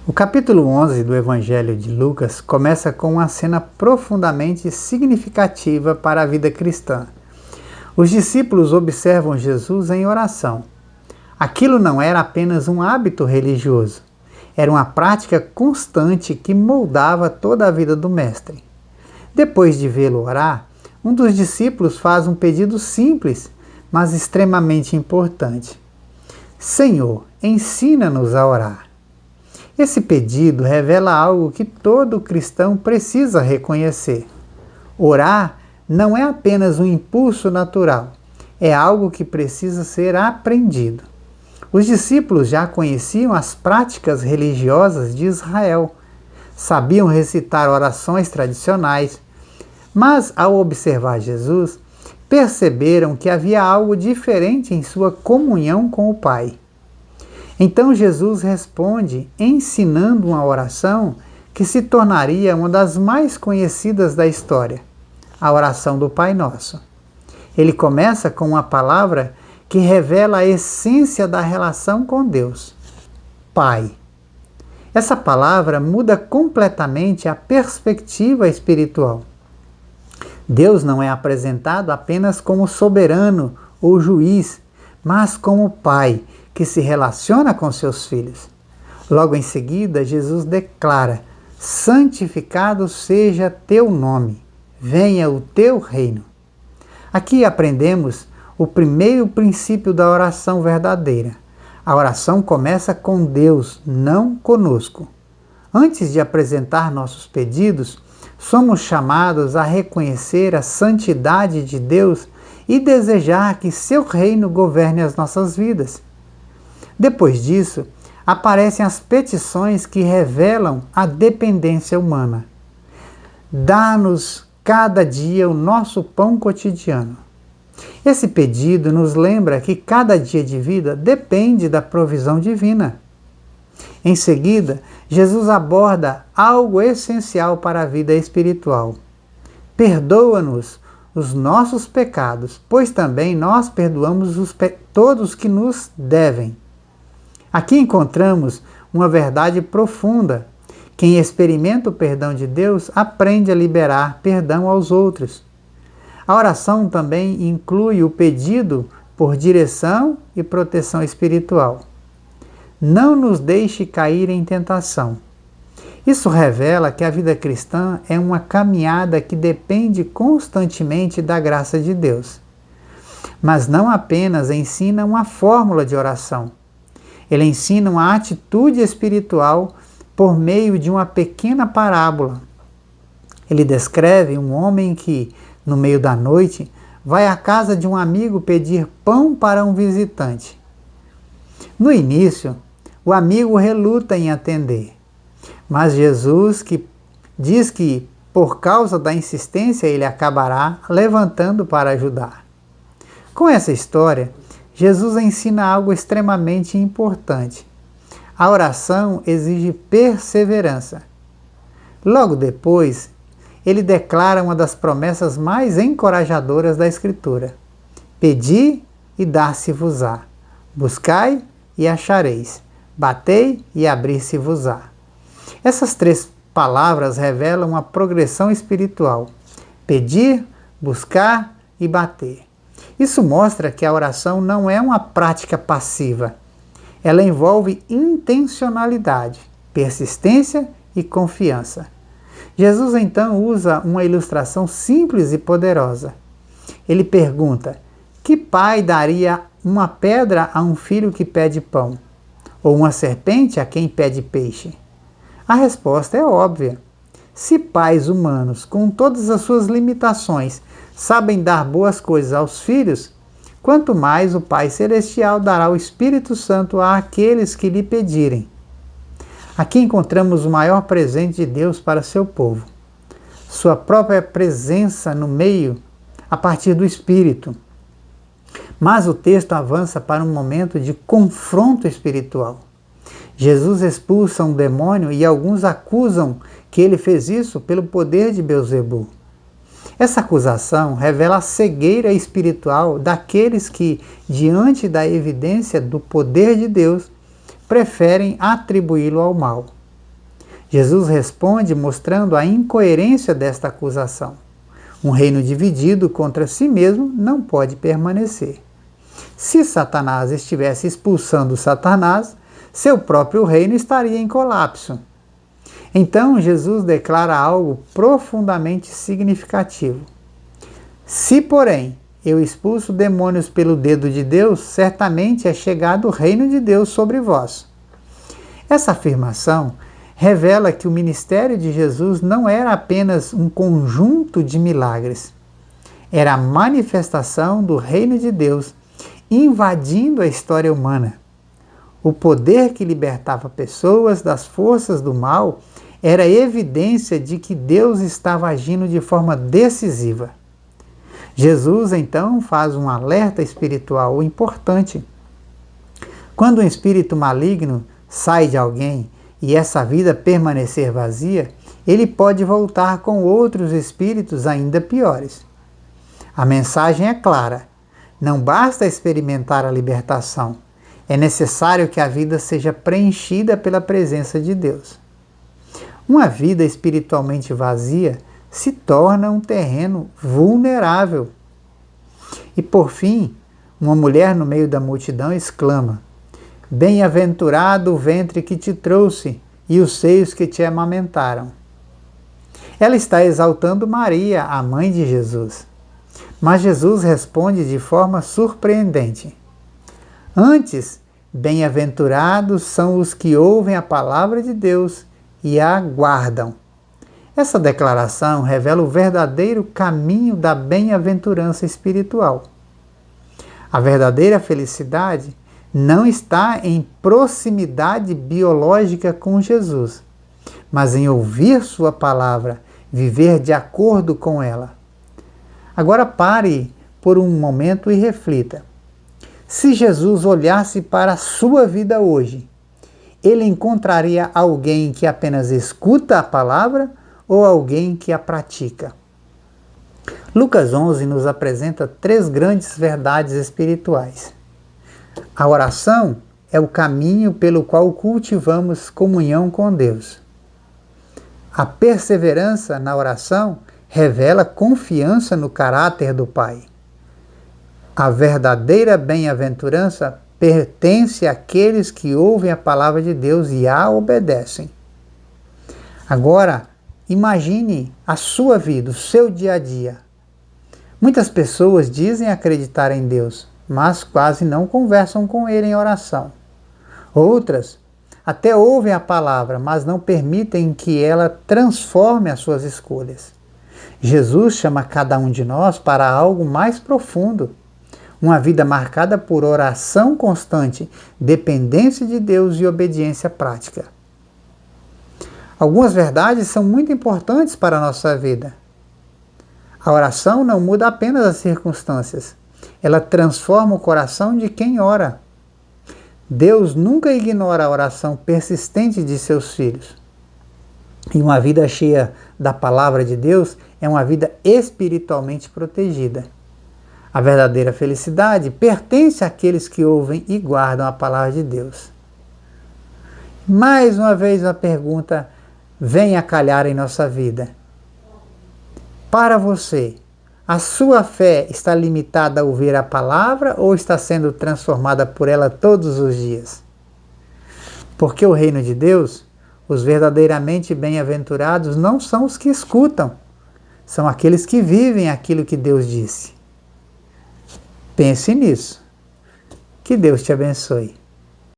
O capítulo 11 do Evangelho de Lucas começa com uma cena profundamente significativa para a vida cristã. Os discípulos observam Jesus em oração. Aquilo não era apenas um hábito religioso, era uma prática constante que moldava toda a vida do Mestre. Depois de vê-lo orar, um dos discípulos faz um pedido simples, mas extremamente importante. Senhor, ensina-nos a orar. Esse pedido revela algo que todo cristão precisa reconhecer. Orar não é apenas um impulso natural, é algo que precisa ser aprendido. Os discípulos já conheciam as práticas religiosas de Israel, sabiam recitar orações tradicionais, mas ao observar Jesus, perceberam que havia algo diferente em sua comunhão com o Pai. Então Jesus responde ensinando uma oração que se tornaria uma das mais conhecidas da história, a oração do Pai Nosso. Ele começa com uma palavra que revela a essência da relação com Deus, Pai. Essa palavra muda completamente a perspectiva espiritual. Deus não é apresentado apenas como soberano ou juiz, mas como Pai, que se relaciona com seus filhos. Logo em seguida, Jesus declara: santificado seja teu nome, venha o teu reino. Aqui aprendemos o primeiro princípio da oração verdadeira. A oração começa com Deus, não conosco. Antes de apresentar nossos pedidos, somos chamados a reconhecer a santidade de Deus e desejar que seu reino governe as nossas vidas. Depois disso, aparecem as petições que revelam a dependência humana. Dá-nos cada dia o nosso pão cotidiano. Esse pedido nos lembra que cada dia de vida depende da provisão divina. Em seguida, Jesus aborda algo essencial para a vida espiritual. Perdoa-nos os nossos pecados, pois também nós perdoamos todos que nos devem. Aqui encontramos uma verdade profunda. Quem experimenta o perdão de Deus aprende a liberar perdão aos outros. A oração também inclui o pedido por direção e proteção espiritual. Não nos deixe cair em tentação. Isso revela que a vida cristã é uma caminhada que depende constantemente da graça de Deus. Mas não apenas ensina uma fórmula de oração. Ele ensina uma atitude espiritual por meio de uma pequena parábola. Ele descreve um homem que, no meio da noite, vai à casa de um amigo pedir pão para um visitante. No início, o amigo reluta em atender, mas Jesus diz que, por causa da insistência, ele acabará levantando para ajudar. Com essa história, Jesus ensina algo extremamente importante. A oração exige perseverança. Logo depois, ele declara uma das promessas mais encorajadoras da Escritura: pedi e dar-se-vos-á, buscai e achareis, batei e abrir-se-vos-á. Essas três palavras revelam uma progressão espiritual: pedir, buscar e bater. Isso mostra que a oração não é uma prática passiva. Ela envolve intencionalidade, persistência e confiança. Jesus então usa uma ilustração simples e poderosa. Ele pergunta: que pai daria uma pedra a um filho que pede pão? Ou uma serpente a quem pede peixe? A resposta é óbvia. Se pais humanos, com todas as suas limitações, sabem dar boas coisas aos filhos, quanto mais o Pai Celestial dará o Espírito Santo àqueles que lhe pedirem. Aqui encontramos o maior presente de Deus para seu povo: sua própria presença no meio, a partir do Espírito. Mas o texto avança para um momento de confronto espiritual. Jesus expulsa um demônio e alguns acusam que ele fez isso pelo poder de Beelzebu. Essa acusação revela a cegueira espiritual daqueles que, diante da evidência do poder de Deus, preferem atribuí-lo ao mal. Jesus responde mostrando a incoerência desta acusação. Um reino dividido contra si mesmo não pode permanecer. Se Satanás estivesse expulsando Satanás, seu próprio reino estaria em colapso. Então Jesus declara algo profundamente significativo. Se, porém, eu expulso demônios pelo dedo de Deus, certamente é chegado o reino de Deus sobre vós. Essa afirmação revela que o ministério de Jesus não era apenas um conjunto de milagres. Era a manifestação do reino de Deus invadindo a história humana. O poder que libertava pessoas das forças do mal era evidência de que Deus estava agindo de forma decisiva. Jesus, então, faz um alerta espiritual importante. Quando um espírito maligno sai de alguém e essa vida permanecer vazia, ele pode voltar com outros espíritos ainda piores. A mensagem é clara. Não basta experimentar a libertação. É necessário que a vida seja preenchida pela presença de Deus. Uma vida espiritualmente vazia se torna um terreno vulnerável. E por fim, uma mulher no meio da multidão exclama: Bem-aventurado o ventre que te trouxe e os seios que te amamentaram. Ela está exaltando Maria, a mãe de Jesus. Mas Jesus responde de forma surpreendente. Antes, bem-aventurados são os que ouvem a palavra de Deus e a guardam. Essa declaração revela o verdadeiro caminho da bem-aventurança espiritual. A verdadeira felicidade não está em proximidade biológica com Jesus, mas em ouvir sua palavra, viver de acordo com ela. Agora pare por um momento e reflita. Se Jesus olhasse para a sua vida hoje, ele encontraria alguém que apenas escuta a palavra ou alguém que a pratica? Lucas 11 nos apresenta 3 grandes verdades espirituais. A oração é o caminho pelo qual cultivamos comunhão com Deus. A perseverança na oração revela confiança no caráter do Pai. A verdadeira bem-aventurança pertence àqueles que ouvem a palavra de Deus e a obedecem. Agora, imagine a sua vida, o seu dia a dia. Muitas pessoas dizem acreditar em Deus, mas quase não conversam com Ele em oração. Outras até ouvem a palavra, mas não permitem que ela transforme as suas escolhas. Jesus chama cada um de nós para algo mais profundo. Uma vida marcada por oração constante, dependência de Deus e obediência prática. Algumas verdades são muito importantes para a nossa vida. A oração não muda apenas as circunstâncias. Ela transforma o coração de quem ora. Deus nunca ignora a oração persistente de seus filhos. E uma vida cheia da palavra de Deus é uma vida espiritualmente protegida. A verdadeira felicidade pertence àqueles que ouvem e guardam a palavra de Deus. Mais uma vez a pergunta vem a calhar em nossa vida. Para você, a sua fé está limitada a ouvir a palavra ou está sendo transformada por ela todos os dias? Porque o reino de Deus, os verdadeiramente bem-aventurados não são os que escutam, são aqueles que vivem aquilo que Deus disse. Pense nisso. Que Deus te abençoe.